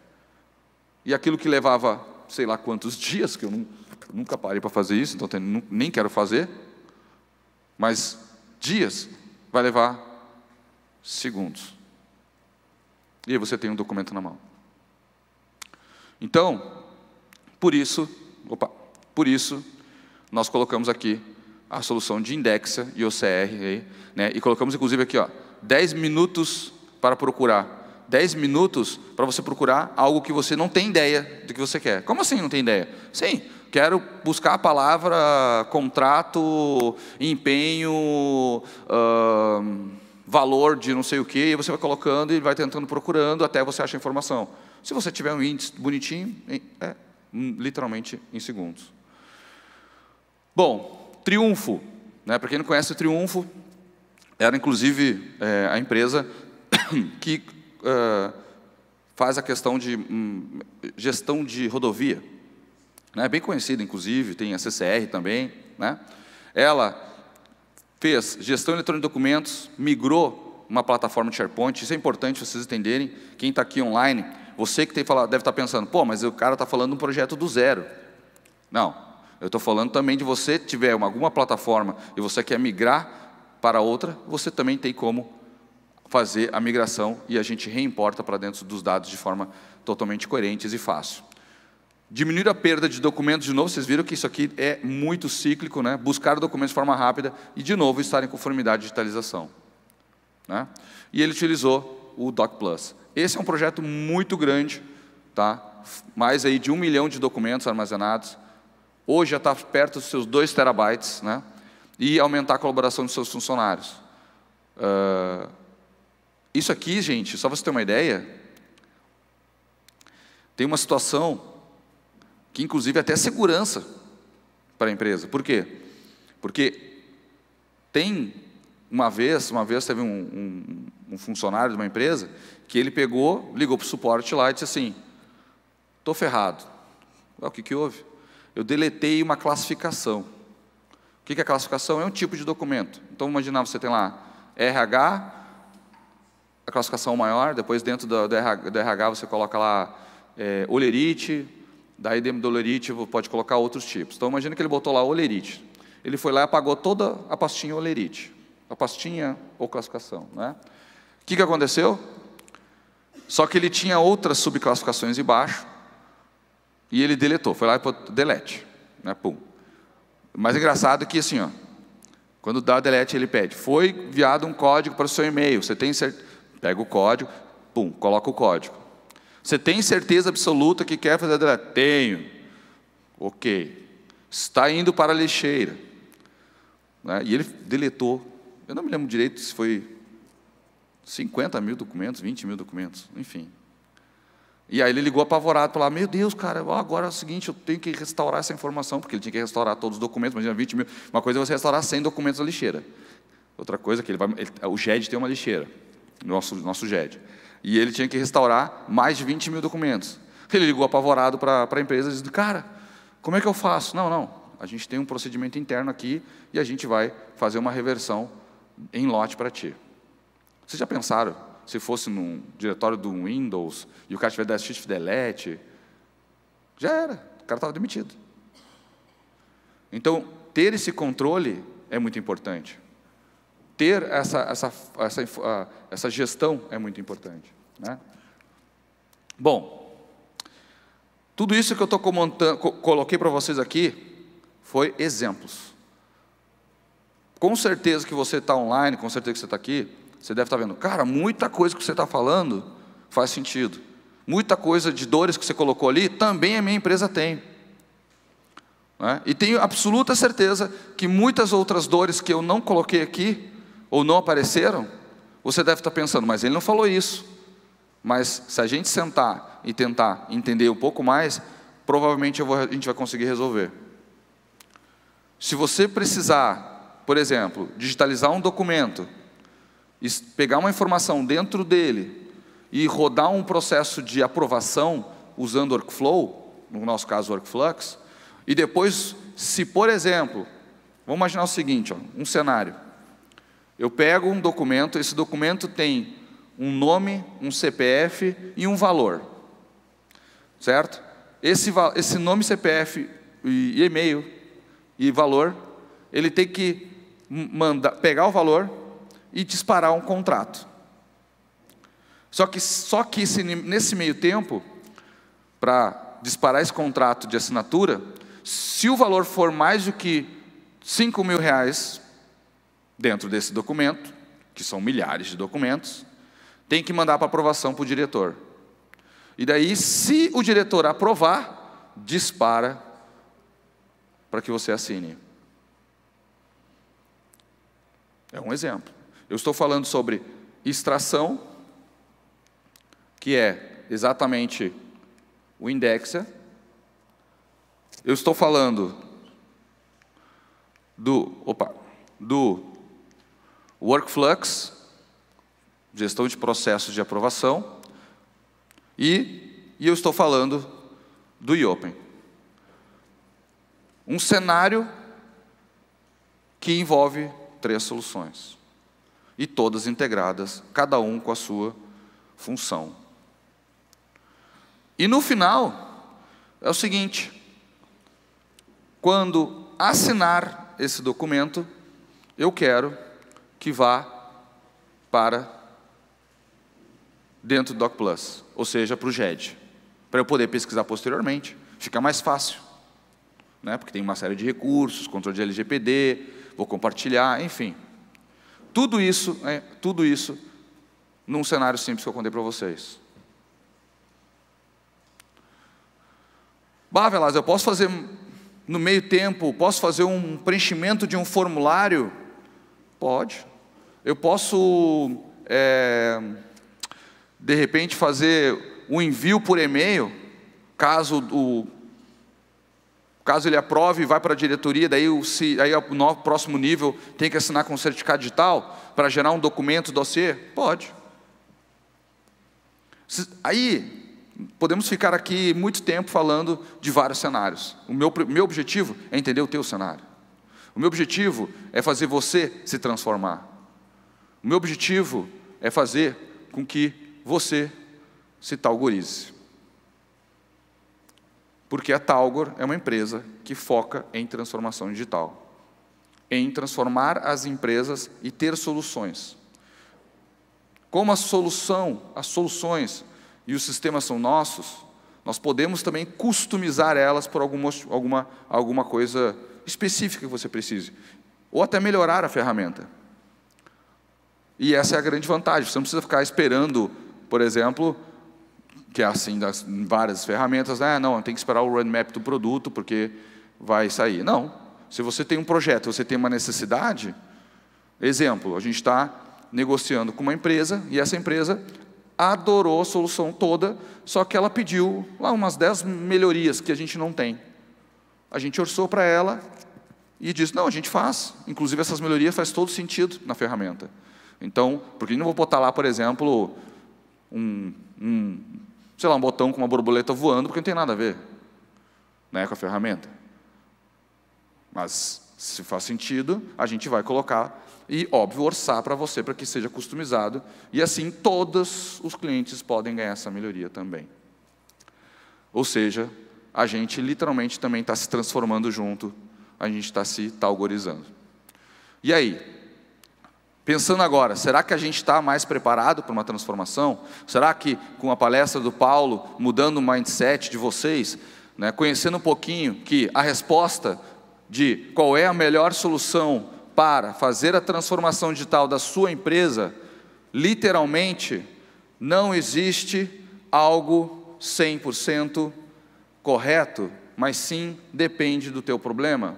E aquilo que levava, sei lá quantos dias, que eu nunca parei para fazer isso, então nem quero fazer, mas dias vai levar segundos. E aí você tem um documento na mão. Então, por isso, nós colocamos aqui a solução de Indexia e OCR, né? E colocamos inclusive aqui, 10 minutos para procurar. 10 minutos para você procurar algo que você não tem ideia do que você quer. Como assim não tem ideia? Sim, quero buscar a palavra contrato, empenho, valor de não sei o quê, e você vai colocando e vai tentando procurando até você achar a informação. Se você tiver um índice bonitinho, literalmente em segundos. Bom, Triunfo, né? Para quem não conhece o Triunfo, era inclusive a empresa que faz a questão de gestão de rodovia, né? Bem conhecida, inclusive, tem a CCR também, né? Ela fez gestão eletrônica de documentos, migrou uma plataforma de SharePoint. Isso é importante vocês entenderem. Quem está aqui online, você que deve estar pensando, pô, mas o cara está falando de um projeto do zero. Não. Eu estou falando também de você tiver alguma plataforma e você quer migrar para outra, você também tem como fazer a migração e a gente reimporta para dentro dos dados de forma totalmente coerente e fácil. Diminuir a perda de documentos, de novo, vocês viram que isso aqui é muito cíclico, né? Buscar documentos de forma rápida e, de novo, estar em conformidade de digitalização. Né? E ele utilizou o DocPlus. Esse é um projeto muito grande, tá? Mais aí de 1 milhão de documentos armazenados. Hoje já está perto dos seus 2 terabytes, né? E aumentar a colaboração dos seus funcionários. Isso aqui, gente, só para você ter uma ideia, tem uma situação que, inclusive, até segurança para a empresa. Por quê? Porque tem uma vez teve um funcionário de uma empresa que ele pegou, ligou para o suporte lá e disse assim: estou ferrado. O que houve? Eu deletei uma classificação. O que é classificação? É um tipo de documento. Então, imaginar, você tem lá RH, a classificação maior, depois dentro do RH você coloca lá olerite, daí dentro do olerite pode colocar outros tipos. Então, imagina que ele botou lá olerite. Ele foi lá e apagou toda a pastinha olerite. A pastinha ou classificação, né? O que aconteceu? Só que ele tinha outras subclassificações embaixo e ele deletou, foi lá e pôs delete, né? Pum. O mais engraçado é que assim, ó, quando dá delete ele pede, foi enviado um código para o seu e-mail, você tem certeza? Pega o código, pum, coloca o código. Você tem certeza absoluta que quer fazer delete? Tenho. Ok. Está indo para a lixeira, né? E ele deletou. Eu não me lembro direito se foi 50 mil documentos, 20 mil documentos, enfim. E aí ele ligou apavorado para lá: meu Deus, cara, agora é o seguinte, eu tenho que restaurar essa informação, porque ele tinha que restaurar todos os documentos, imagina 20 mil. Uma coisa é você restaurar 100 documentos na lixeira. Outra coisa é que o GED tem uma lixeira, nosso GED. E ele tinha que restaurar mais de 20 mil documentos. Ele ligou apavorado para a empresa e disse: cara, como é que eu faço? Não, a gente tem um procedimento interno aqui e a gente vai fazer uma reversão em lote para ti. Vocês já pensaram, se fosse num diretório do Windows e o cara tivesse dado shift delete, já era, o cara estava demitido. Então, ter esse controle é muito importante. Ter essa gestão é muito importante, né? Bom, tudo isso que eu coloquei para vocês aqui foi exemplos. Com certeza que você está online, com certeza que você está aqui, você deve estar vendo, cara, muita coisa que você está falando faz sentido. Muita coisa de dores que você colocou ali, também a minha empresa tem. Né? E tenho absoluta certeza que muitas outras dores que eu não coloquei aqui, ou não apareceram, você deve estar pensando, mas ele não falou isso. Mas se a gente sentar e tentar entender um pouco mais, provavelmente a gente vai conseguir resolver. Se você precisar, por exemplo, digitalizar um documento, pegar uma informação dentro dele e rodar um processo de aprovação usando workflow, no nosso caso workflux, e depois, se por exemplo, vamos imaginar o seguinte, ó, um cenário. Eu pego um documento, esse documento tem um nome, um CPF e um valor, certo? Esse nome, CPF e e-mail e valor, ele tem que pegar o valor e disparar um contrato. Só que nesse meio tempo, para disparar esse contrato de assinatura, se o valor for mais do que R$5.000 dentro desse documento, que são milhares de documentos, tem que mandar para aprovação para o diretor. E daí, se o diretor aprovar, dispara para que você assine. É um exemplo. Eu estou falando sobre extração, que é exatamente o Indexa. Eu estou falando do Workflux, gestão de processos de aprovação, e eu estou falando do IOPEN. Um cenário que envolve 3 soluções, e todas integradas, cada um com a sua função. E no final, é o seguinte: quando assinar esse documento, eu quero que vá para dentro do DocPlus, ou seja, para o GED, para eu poder pesquisar posteriormente, fica mais fácil, né? Porque tem uma série de recursos, controle de LGPD, vou compartilhar, enfim. Tudo isso num cenário simples que eu contei para vocês. Bah, Velas, eu posso fazer no meio tempo, posso fazer um preenchimento de um formulário? Pode. Eu posso, de repente, fazer um envio por e-mail, caso caso ele aprove e vai para a diretoria, daí no próximo nível tem que assinar com um certificado digital para gerar um documento, dossiê? Pode. Aí, podemos ficar aqui muito tempo falando de vários cenários. O meu objetivo é entender o teu cenário. O meu objetivo é fazer você se transformar. O meu objetivo é fazer com que você se talgorize. Porque a Talgor é uma empresa que foca em transformação digital, em transformar as empresas e ter soluções. Como as soluções e os sistemas são nossos, nós podemos também customizar elas por alguma coisa específica que você precise, ou até melhorar a ferramenta. E essa é a grande vantagem. Você não precisa ficar esperando, por exemplo, que é assim das várias ferramentas, não, tem que esperar o roadmap do produto porque vai sair. Não, se você tem um projeto, você tem uma necessidade, exemplo, a gente está negociando com uma empresa e essa empresa adorou a solução toda, só que ela pediu lá umas 10 melhorias que a gente não tem. A gente orçou para ela e disse, não, a gente faz. Inclusive essas melhorias faz todo sentido na ferramenta. Então, por que não vou botar lá, por exemplo, um botão com uma borboleta voando, porque não tem nada a ver, né, com a ferramenta. Mas, se faz sentido, a gente vai colocar e, óbvio, orçar para você, para que seja customizado. E assim, todos os clientes podem ganhar essa melhoria também. Ou seja, a gente literalmente também está se transformando junto, a gente está se talgorizando. E aí? Pensando agora, será que a gente está mais preparado para uma transformação? Será que com a palestra do Paulo, mudando o mindset de vocês, né, conhecendo um pouquinho que a resposta de qual é a melhor solução para fazer a transformação digital da sua empresa, literalmente, não existe algo 100% correto, mas sim depende do teu problema.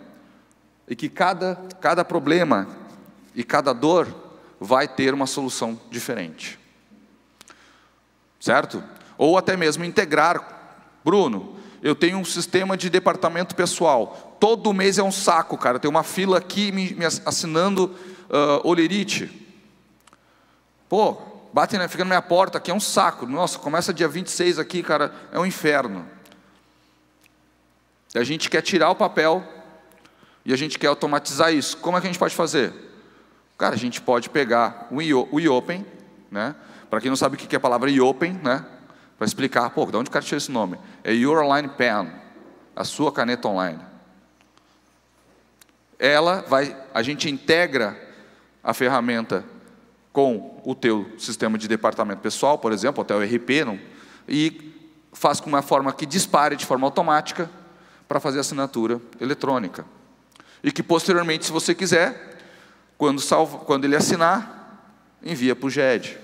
E que cada problema e cada dor vai ter uma solução diferente. Certo? Ou até mesmo integrar. Bruno, eu tenho um sistema de departamento pessoal. Todo mês é um saco, cara. Tem uma fila aqui me assinando olerite. Pô, fica na minha porta, aqui é um saco. Nossa, começa dia 26 aqui, cara, é um inferno. A gente quer tirar o papel e a gente quer automatizar isso. Como é que a gente pode fazer? Cara, a gente pode pegar o eOpen, né? Para quem não sabe o que é a palavra eOpen, né? Para explicar, pô, de onde o cara tirou esse nome? É Your Online Pen, a sua caneta online. A gente integra a ferramenta com o teu sistema de departamento pessoal, por exemplo, até o RP, e faz com uma forma que dispare de forma automática para fazer assinatura eletrônica. E que posteriormente, se você quiser, quando ele assinar, envia para o GED.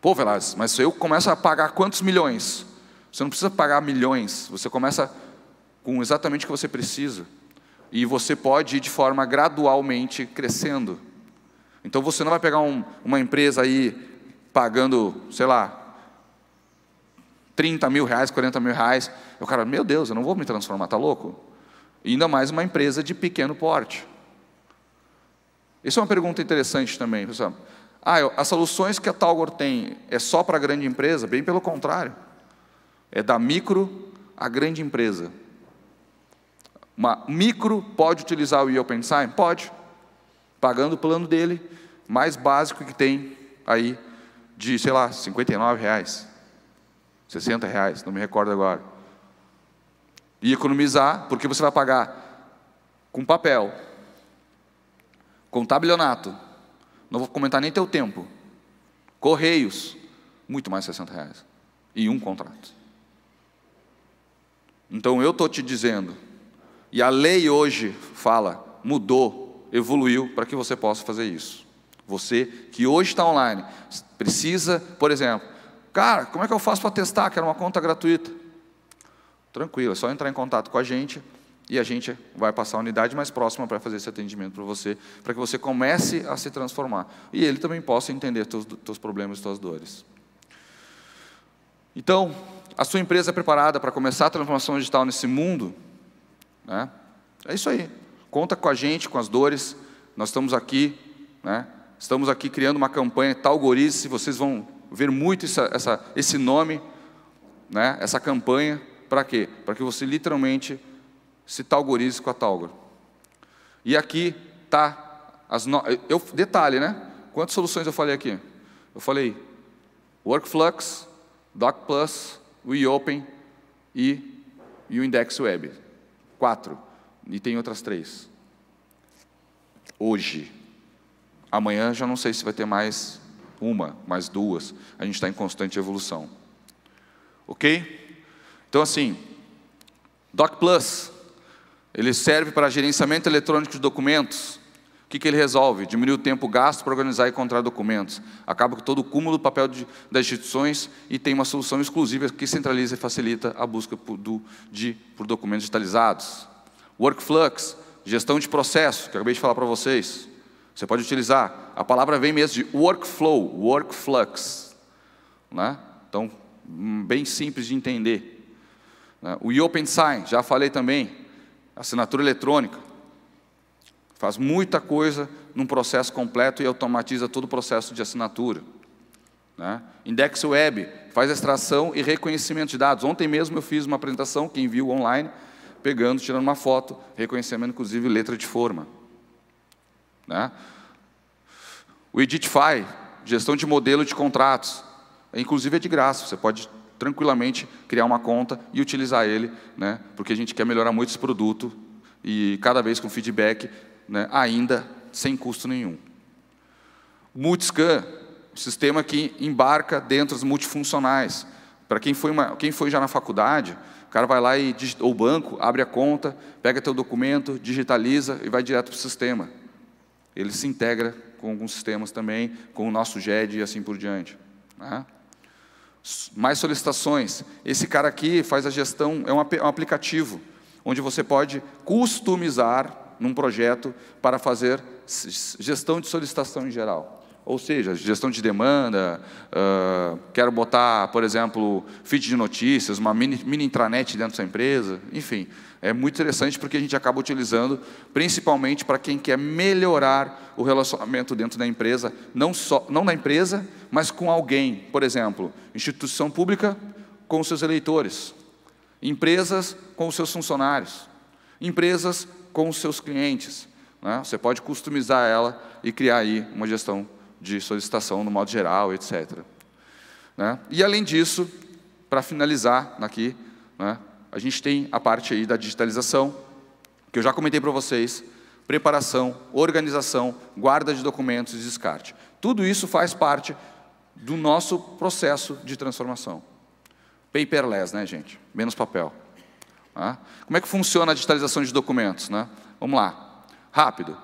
Pô, Velazes, mas se eu começo a pagar quantos milhões? Você não precisa pagar milhões, você começa com exatamente o que você precisa. E você pode ir de forma gradualmente crescendo. Então você não vai pegar uma empresa aí pagando, sei lá, 30 mil reais, 40 mil reais. O cara, meu Deus, eu não vou me transformar, tá louco? E ainda mais uma empresa de pequeno porte. Isso é uma pergunta interessante também, pessoal. As soluções que a Talgor tem é só para a grande empresa? Bem pelo contrário. É da micro à grande empresa. Uma micro pode utilizar o eOpen Sign? Pode. Pagando o plano dele, mais básico que tem aí, de, sei lá, R$59, R$60, não me recordo agora. E economizar, porque você vai pagar com papel, com tabelionato, não vou comentar nem teu tempo, correios, muito mais R$60, e um contrato. Então eu estou te dizendo, e a lei hoje fala, mudou, evoluiu para que você possa fazer isso. Você que hoje está online, precisa, por exemplo, cara, como é que eu faço para testar? Quero uma conta gratuita. Tranquilo, é só entrar em contato com a gente e a gente vai passar a unidade mais próxima para fazer esse atendimento para você, para que você comece a se transformar. E ele também possa entender teus problemas e tuas dores. Então, a sua empresa é preparada para começar a transformação digital nesse mundo, né? É isso aí. Conta com a gente, com as dores. Nós estamos aqui, né? Estamos aqui criando uma campanha Talgorize. Vocês vão ver muito esse nome, né? Essa campanha. Para quê? Para que você literalmente se talgorize com a Talgor. E aqui está detalhe, né? Quantas soluções eu falei aqui? Eu falei Workflux, DocPlus, WeOpen e o Index Web. 4. E tem outras 3. Hoje. Amanhã já não sei se vai ter mais uma, mais 2. A gente está em constante evolução. Ok? Então assim, DocPlus, ele serve para gerenciamento eletrônico de documentos. O que ele resolve? Diminuir o tempo gasto para organizar e encontrar documentos. Acaba com todo o cúmulo do papel das instituições e tem uma solução exclusiva que centraliza e facilita a busca por documentos digitalizados. Workflux, gestão de processo, que eu acabei de falar para vocês. Você pode utilizar, a palavra vem mesmo de workflow, workflux, né? Então, bem simples de entender. O Open Sign, já falei também, assinatura eletrônica. Faz muita coisa num processo completo e automatiza todo o processo de assinatura, né? Index Web, faz extração e reconhecimento de dados. Ontem mesmo eu fiz uma apresentação, quem viu online, pegando, tirando uma foto, reconhecendo inclusive letra de forma, né? O Editify, gestão de modelo de contratos, inclusive é de graça, você pode tranquilamente criar uma conta e utilizar ele, né? Porque a gente quer melhorar muito esse produto e cada vez com feedback, né? Ainda sem custo nenhum. O Multiscan, sistema que embarca dentro dos multifuncionais. Para quem foi já na faculdade, o cara vai lá ou o banco, abre a conta, pega teu documento, digitaliza e vai direto para o sistema. Ele se integra com alguns sistemas também, com o nosso GED e assim por diante, né? Mais solicitações. Esse cara aqui faz a gestão, é um aplicativo, onde você pode customizar num projeto para fazer gestão de solicitação em geral. Ou seja, gestão de demanda, quero botar, por exemplo, feed de notícias, uma mini intranet dentro da sua empresa, enfim. É muito interessante porque a gente acaba utilizando, principalmente para quem quer melhorar o relacionamento dentro da empresa, não na empresa, mas com alguém. Por exemplo, instituição pública com os seus eleitores, empresas com os seus funcionários, empresas com os seus clientes, né? Você pode customizar ela e criar aí uma gestão de solicitação no modo geral, etc., né? E além disso, para finalizar aqui, né, a gente tem a parte aí da digitalização, que eu já comentei para vocês, preparação, organização, guarda de documentos e descarte. Tudo isso faz parte do nosso processo de transformação. Paperless, né, gente? Menos papel. Tá? Como é que funciona a digitalização de documentos, né? Vamos lá. Rápido.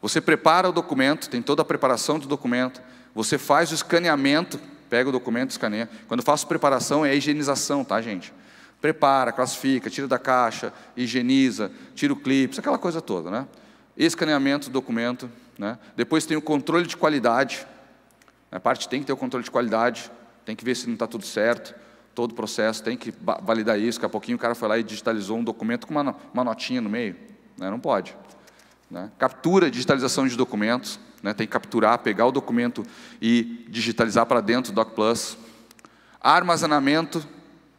Você prepara o documento, tem toda a preparação do documento, você faz o escaneamento, pega o documento, escaneia. Quando eu faço preparação, é a higienização, tá, gente? Prepara, classifica, tira da caixa, higieniza, tira o clipe, aquela coisa toda, né? Escaneamento do documento, né? Depois tem o controle de qualidade. A parte tem que ter o controle de qualidade, tem que ver se não está tudo certo, todo o processo, tem que validar isso. Daqui a pouquinho o cara foi lá e digitalizou um documento com uma notinha no meio, né? Não pode, né? Captura, digitalização de documentos, né? Tem que capturar, pegar o documento e digitalizar para dentro do DocPlus. Armazenamento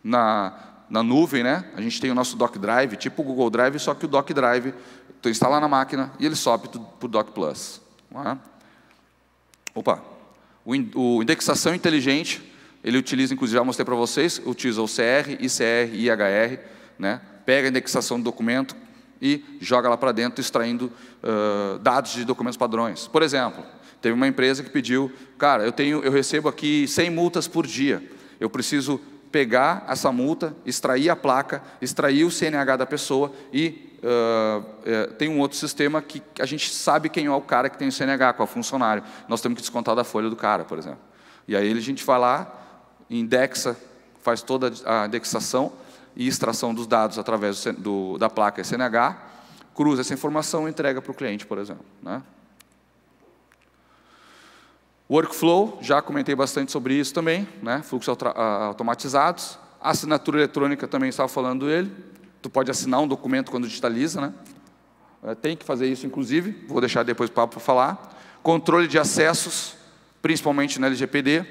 na nuvem, né? A gente tem o nosso Doc Drive, tipo o Google Drive, só que o Doc Drive tu instala na máquina e ele sobe para o DocPlus. Opa! O indexação inteligente, ele utiliza, inclusive já mostrei para vocês, utiliza o CR, ICR e IHR, né? Pega a indexação do documento e joga lá para dentro, extraindo dados de documentos padrões. Por exemplo, teve uma empresa que pediu, cara, eu recebo aqui 100 multas por dia, eu preciso pegar essa multa, extrair a placa, extrair o CNH da pessoa e tem um outro sistema que a gente sabe quem é o cara que tem o CNH, qual é o funcionário. Nós temos que descontar da folha do cara, por exemplo. E aí a gente vai lá, indexa, faz toda a indexação e extração dos dados através da placa CNH, cruza essa informação e entrega para o cliente, por exemplo, né? Workflow, já comentei bastante sobre isso também, né? Fluxos automatizados. A assinatura eletrônica também estava falando dele. Tu pode assinar um documento quando digitaliza, né? Tem que fazer isso, inclusive. Vou deixar depois para falar. Controle de acessos, principalmente na LGPD.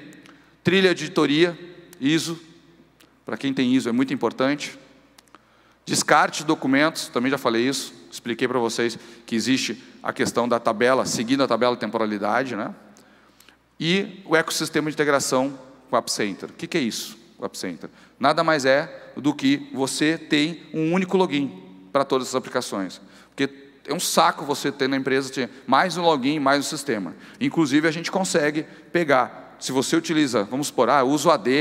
Trilha de editoria, ISO. Para quem tem ISO é muito importante. Descarte de documentos, também já falei isso. Expliquei para vocês que existe a questão da tabela, seguindo a tabela de temporalidade, né? E o ecossistema de integração com o App Center. O que é isso, o App Center? Nada mais é do que você tem um único login para todas as aplicações. Porque é um saco você ter na empresa ter mais um login, mais um sistema. Inclusive, a gente consegue pegar, se você utiliza, vamos supor, eu uso AD,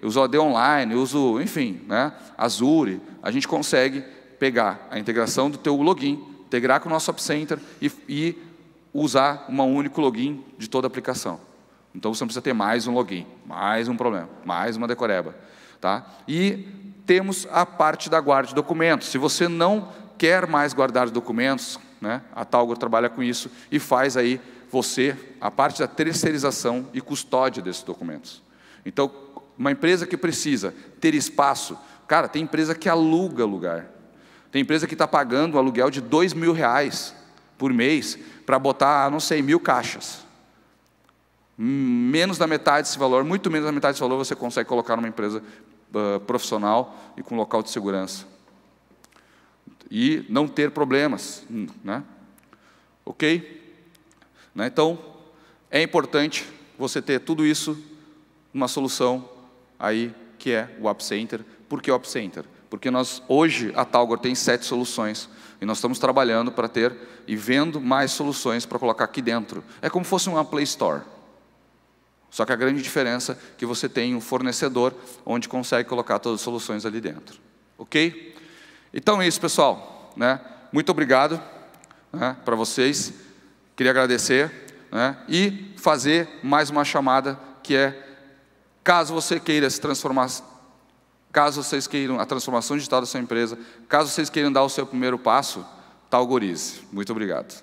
eu uso AD Online, eu uso, enfim, né, Azure, a gente consegue pegar a integração do teu login, integrar com o nosso App Center e usar um único login de toda a aplicação. Então, você não precisa ter mais um login, mais um problema, mais uma decoreba. Tá? E temos a parte da guarda de documentos. Se você não quer mais guardar documentos, né, a Talgor trabalha com isso e faz aí você a parte da terceirização e custódia desses documentos. Então, uma empresa que precisa ter espaço, cara, tem empresa que aluga lugar. Tem empresa que está pagando um aluguel de R$2.000 por mês para botar, não sei, 1.000 caixas. Menos da metade desse valor, muito menos da metade desse valor você consegue colocar numa empresa profissional e com local de segurança. E não ter problemas, né? Ok? Né? Então, é importante você ter tudo isso, uma solução aí que é o App Center. Por que o App Center? Porque hoje a Talgor tem 7 soluções e nós estamos trabalhando para ter e vendo mais soluções para colocar aqui dentro. É como se fosse uma Play Store. Só que a grande diferença é que você tem um fornecedor onde consegue colocar todas as soluções ali dentro. Ok? Então é isso, pessoal. Né? Muito obrigado, né, para vocês. Queria agradecer, né, e fazer mais uma chamada que é, caso você queira se transformar, caso vocês queiram a transformação digital da sua empresa, caso vocês queiram dar o seu primeiro passo, Talgorize. Muito obrigado.